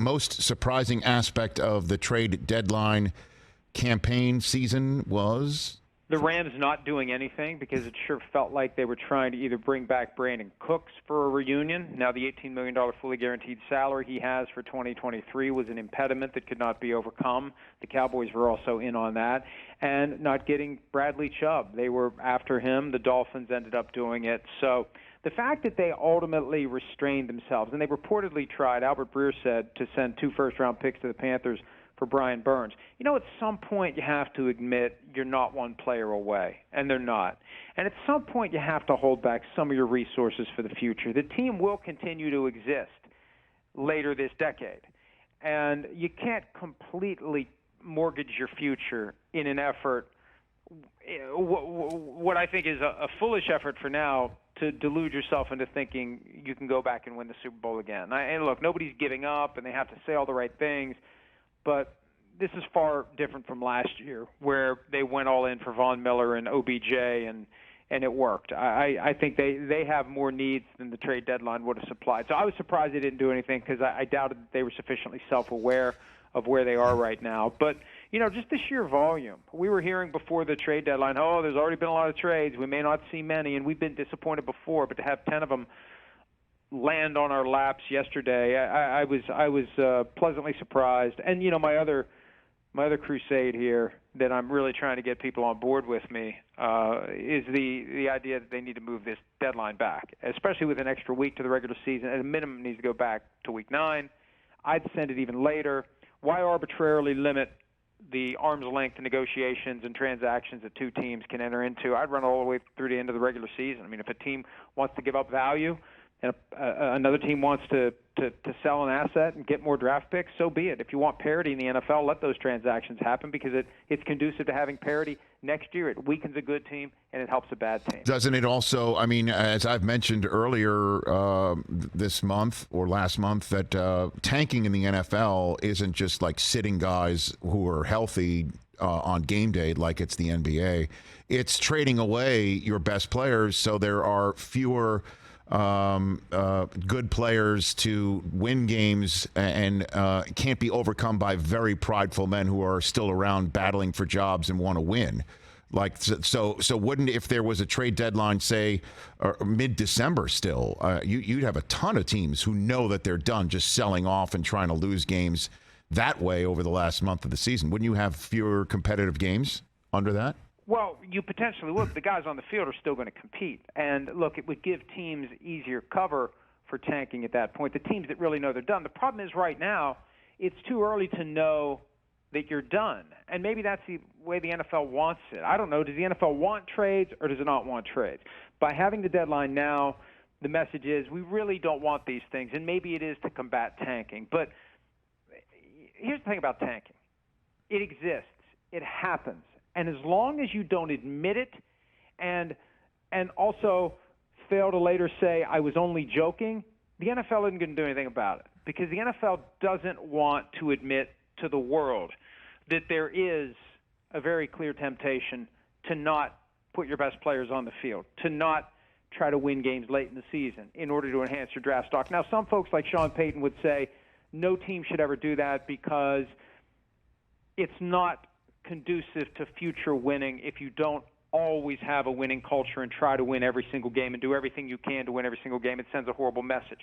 most surprising aspect of the trade deadline campaign season was? The Rams not doing anything, because it sure felt like they were trying to either bring back Brandon Cooks for a reunion. Now the $18 million fully guaranteed salary he has for 2023 was an impediment that could not be overcome. The Cowboys were also in on that. And not getting Bradley Chubb. They were after him. The Dolphins ended up doing it. So the fact that they ultimately restrained themselves, and they reportedly tried, Albert Breer said, to send 2 first-round picks to the Panthers for Brian Burns. You know, at some point you have to admit you're not one player away, and they're not. And at some point you have to hold back some of your resources for the future. The team will continue to exist later this decade, and you can't completely mortgage your future in an effort, what I think is a foolish effort for now, to delude yourself into thinking you can go back and win the Super Bowl again. And look, nobody's giving up, and they have to say all the right things. But this is far different from last year, where they went all in for Von Miller and OBJ, and it worked. I think they have more needs than the trade deadline would have supplied. So I was surprised they didn't do anything, because I doubted that they were sufficiently self-aware of where they are right now. But, you know, just the sheer volume. We were hearing before the trade deadline, there's already been a lot of trades. We may not see many, and we've been disappointed before, but to have 10 of them land on our laps yesterday, I was pleasantly surprised. And you know, my other crusade here that I'm really trying to get people on board with me is the idea that they need to move this deadline back, especially with an extra week to the regular season. At a minimum, it needs to go back to week 9. I'd send it even later. Why arbitrarily limit the arm's length negotiations and transactions that 2 teams can enter into? I'd run all the way through the end of the regular season. I mean, if a team wants to give up value, and another team wants to sell an asset and get more draft picks, so be it. If you want parity in the NFL, let those transactions happen, because it's conducive to having parity next year. It weakens a good team, and it helps a bad team. Doesn't it also, I mean, as I've mentioned earlier this month or last month, that tanking in the NFL isn't just like sitting guys who are healthy on game day like it's the NBA. It's trading away your best players, so there are fewer good players to win games, and can't be overcome by very prideful men who are still around battling for jobs and want to win. Like, so wouldn't, if there was a trade deadline, say mid-December still, you'd have a ton of teams who know that they're done just selling off and trying to lose games that way over the last month of the season. Wouldn't you have fewer competitive games under that? Well, you potentially would. The guys on the field are still going to compete. And, look, it would give teams easier cover for tanking at that point, the teams that really know they're done. The problem is right now it's too early to know that you're done. And maybe that's the way the NFL wants it. I don't know. Does the NFL want trades, or does it not want trades? By having the deadline now, the message is we really don't want these things, and maybe it is to combat tanking. But here's the thing about tanking. It exists. It happens. And as long as you don't admit it and also fail to later say, I was only joking, the NFL isn't going to do anything about it, because the NFL doesn't want to admit to the world that there is a very clear temptation to not put your best players on the field, to not try to win games late in the season in order to enhance your draft stock. Now, some folks like Sean Payton would say no team should ever do that because it's not conducive to future winning if you don't always have a winning culture and try to win every single game and do everything you can to win every single game. It sends a horrible message.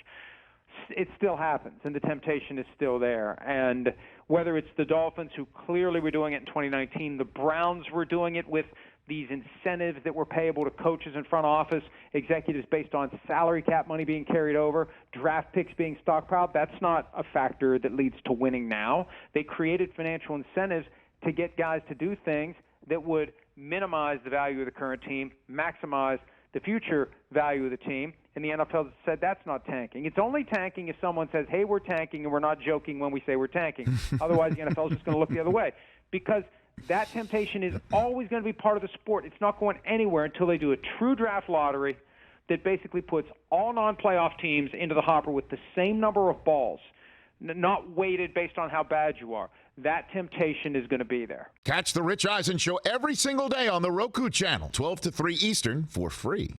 It still happens, and the temptation is still there. And whether it's the Dolphins, who clearly were doing it in 2019, the Browns were doing it with these incentives that were payable to coaches and front office executives based on salary cap money being carried over, draft picks being stockpiled, that's not a factor that leads to winning now. They created financial incentives to get guys to do things that would minimize the value of the current team, maximize the future value of the team, and the NFL said that's not tanking. It's only tanking if someone says, hey, we're tanking, and we're not joking when we say we're tanking. Otherwise, the NFL is just going to look the other way, because that temptation is always going to be part of the sport. It's not going anywhere until they do a true draft lottery that basically puts all non-playoff teams into the hopper with the same number of balls, not weighted based on how bad you are. That temptation is going to be there. Catch the Rich Eisen Show every single day on the Roku channel, 12 to 3 Eastern, for free.